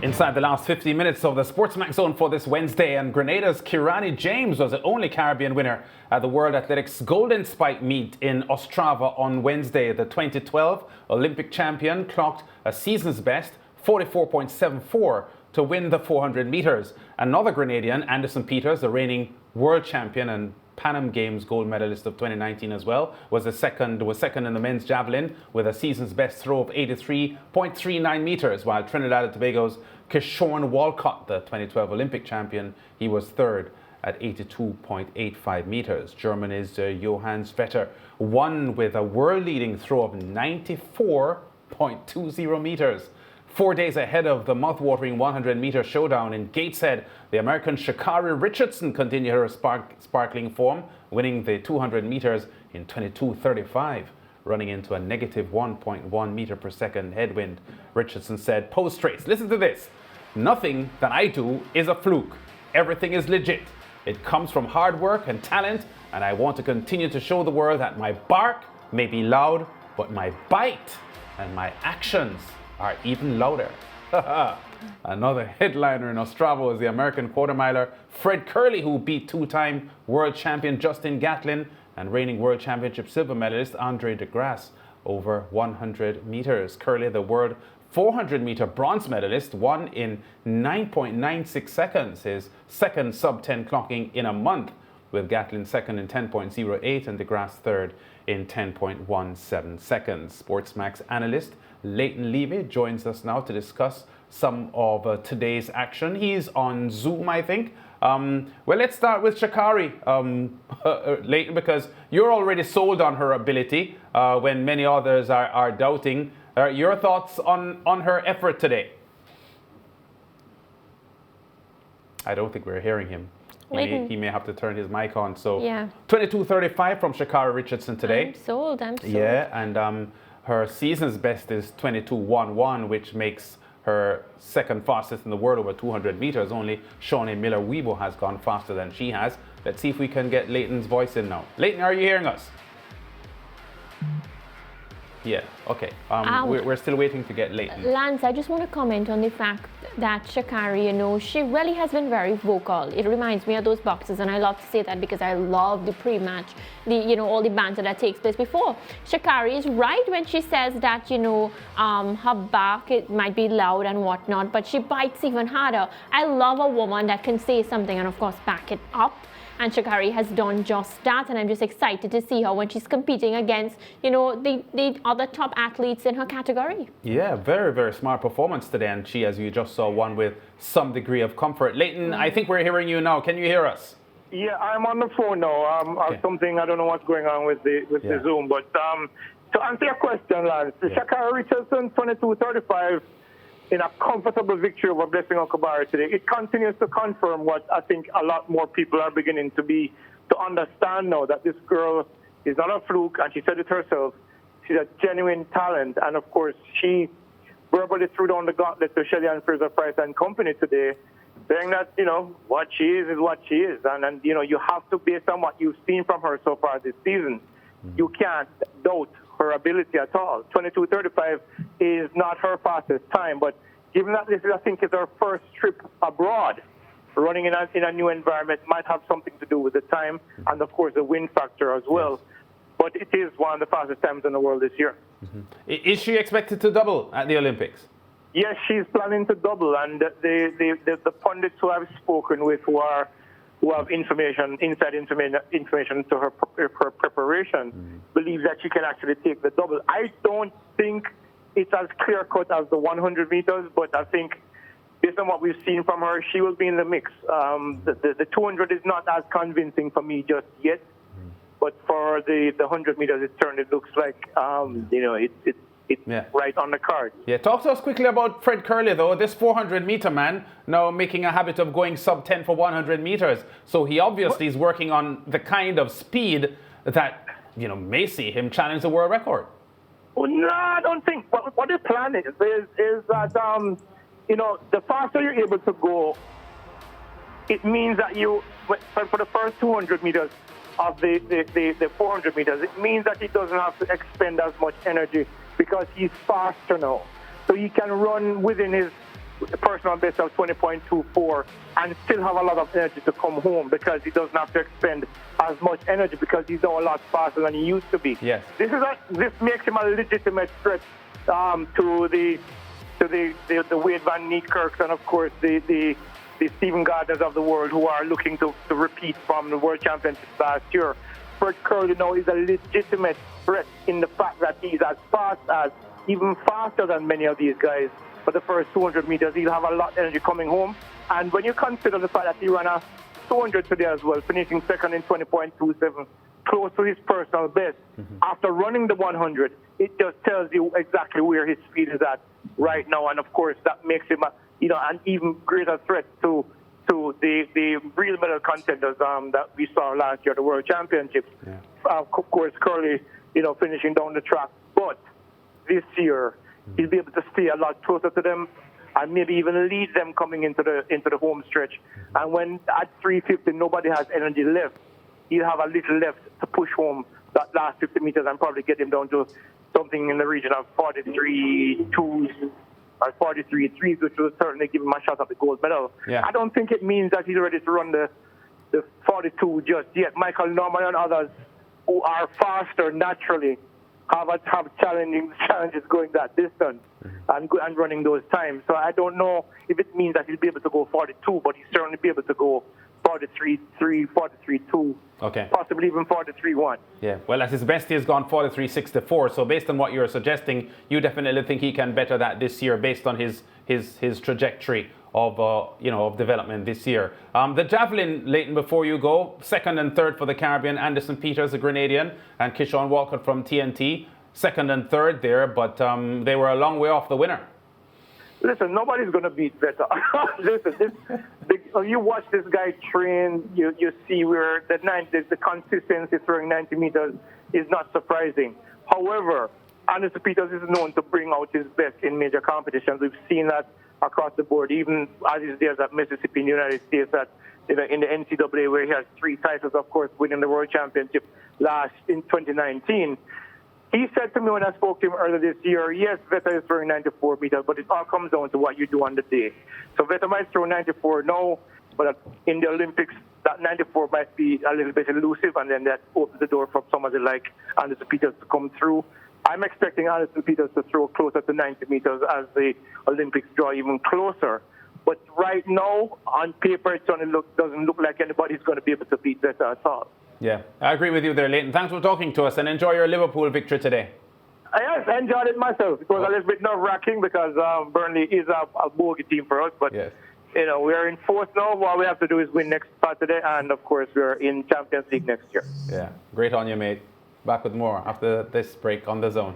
Inside the last 15 minutes of the SportsMax Zone for this Wednesday, and Grenada's Kirani James was the only Caribbean winner at the World Athletics Golden Spike meet in Ostrava on Wednesday. The 2012 Olympic champion clocked a season's best 44.74 to win the 400 meters. Another Grenadian, Anderson Peters, the reigning world champion and Pan Am Games gold medalist of 2019 as well, was second in the men's javelin with a season's best throw of 83.39 meters, while Trinidad and Tobago's Kishorn Walcott, the 2012 Olympic champion, he was third at 82.85 meters. Germany's Johannes Vetter won with a world-leading throw of 94.20 meters. 4 days ahead of the mouth-watering 100-meter showdown in Gateshead, the American Sha'Carri Richardson continued her sparkling form, winning the 200 meters in 22:35, running into a negative 1.1 meter per second headwind. Richardson said post-race, listen to this, "Nothing that I do is a fluke. Everything is legit. It comes from hard work and talent, and I want to continue to show the world that my bark may be loud, but my bite and my actions are even louder." Another headliner in Ostrava was the American quarter-miler Fred Kerley, who beat two-time world champion Justin Gatlin and reigning world championship silver medalist Gatlin De Grasse over 100 meters. Kerley, the world 400-meter bronze medalist, won in 9.96 seconds, his second sub-10 clocking in a month, with Gatlin second in 10.08 and De Grasse third in 10.17 seconds. SportsMax analyst Leighton Levy joins us now to discuss some of today's action. He's on Zoom, I think. Well, let's start with Sha'Carri, Leighton, because you're already sold on her ability when many others are doubting. Your thoughts on her effort today? I don't think we're hearing him. He may have to turn his mic on. So yeah. 22:35 from Sha'Carri Richardson today. I'm sold. Yeah, and her season's best is 22:11, which makes her second fastest in the world over 200 meters. Only Shawnee Miller-Weibo has gone faster than she has. Let's see if we can get Leighton's voice in now. Leighton, are you hearing us? Yeah, okay. We're still waiting to get Leighton. Lance, I just want to comment on the fact that Sha'Carri, she really has been very vocal. It reminds me of those boxers, and I love to say that because I love the pre-match, all the banter that takes place before. Sha'Carri is right when she says that, her back, it might be loud and whatnot, but she bites even harder. I love a woman that can say something and, of course, back it up. And Sha'Carri has done just that, and I'm just excited to see her when she's competing against, the other top athletes in her category. Yeah, very, very smart performance today, and she, as you just saw, won with some degree of comfort. Leighton, I think we're hearing you now. Can you hear us? Yeah, I'm on the phone now. Okay. Something, I don't know what's going on with the Zoom, but to answer your question, Lance, Sha'Carri Richardson, 22:35. In a comfortable victory over Blessing Okubari today, it continues to confirm what I think a lot more people are beginning to understand now, that this girl is not a fluke, and she said it herself. She's a genuine talent, and of course, she verbally threw down the gauntlet to Shelly and Fraser Price and company today, saying that, what she is what she is, and you have to, based on what you've seen from her so far this season, you can't doubt her ability at all. 22:35 is not her fastest time, but given that this, I think, is her first trip abroad, running in a new environment might have something to do with the time and, of course, the wind factor as well. Yes. But it is one of the fastest times in the world this year. Mm-hmm. Is she expected to double at the Olympics? Yes, she's planning to double, and the pundits who I've spoken with who have inside information to her preparation, believe that she can actually take the double. I don't think it's as clear-cut as the 100 meters, but I think based on what we've seen from her, she will be in the mix. The 200 is not as convincing for me just yet, but for the 100 meters, it certainly looks like, it's right on the card. Yeah, talk to us quickly about Fred Kerley, though. This 400-meter man now making a habit of going sub-10 for 100 meters. So he obviously is working on the kind of speed that, may see him challenge the world record. Well, no, I don't think. What the plan is that, the faster you're able to go, it means that for the first 200 meters of the 400 meters, it means that he doesn't have to expend as much energy because he's faster now. So he can run within his a personal best of 20.24 and still have a lot of energy to come home because he doesn't have to expend as much energy because he's now a lot faster than he used to be. Yes. This makes him a legitimate threat to the Wade Van Niekerks and of course the Stephen Gardners of the world who are looking to repeat from the World Championships last year. Fred Kerley now is a legitimate threat in the fact that he's as fast as, even faster than many of these guys. For the first 200 meters, he'll have a lot of energy coming home. And when you consider the fact that he ran a 200 today as well, finishing second in 20.27, close to his personal best, after running the 100, it just tells you exactly where his speed is at right now. And of course, that makes him an even greater threat to the real medal contenders that we saw last year, the World Championships. Yeah. Of course, Kerley, finishing down the track. But this year, he'll be able to stay a lot closer to them and maybe even lead them coming into the home stretch. And when at 350 nobody has energy left, he'll have a little left to push home that last 50 meters and probably get him down to something in the region of 43.2s or 43.3s, which will certainly give him a shot at the gold medal. Yeah. I don't think it means that he's ready to run the 42 just yet. Michael Norman and others who are faster naturally have challenges going that distance and running those times. So I don't know if it means that he'll be able to go 42, but he'll certainly be able to go 43.3, 43.2, okay, possibly even 43.1. Yeah, well, at his best, he's gone 43.64. So based on what you're suggesting, you definitely think he can better that this year based on his trajectory of development this year. The javelin, Leighton, before you go, second and third for the Caribbean. Anderson Peters, the Grenadian, and Kishon Walcott from TNT, second and third there, but they were a long way off the winner. Listen, nobody's going to beat Veta. Listen, you watch this guy train, you see where the consistency throwing 90 meters is not surprising. However, Anderson Peters is known to bring out his best in major competitions. We've seen that across the board, even as his days at Mississippi in the United States, that in the NCAA where he has 3 titles, of course, winning the World Championship last in 2019. He said to me when I spoke to him earlier this year, yes, Veta is throwing 94 meters, but it all comes down to what you do on the day. So Veta might throw 94 now, but in the Olympics, that 94 might be a little bit elusive, and then that opens the door for somebody like Anderson Peters to come through. I'm expecting Anderson Peters to throw closer to 90 meters as the Olympics draw even closer. But right now, on paper, it doesn't look like anybody's going to be able to beat Veta at all. Yeah, I agree with you there, Leighton. Thanks for talking to us and enjoy your Liverpool victory today. Yes, I enjoyed it myself. It was a little bit nerve-wracking because Burnley is a bogey team for us. But, yes, we're in fourth now. All we have to do is win next Saturday. And, of course, we're in Champions League next year. Yeah, great on you, mate. Back with more after this break on The Zone.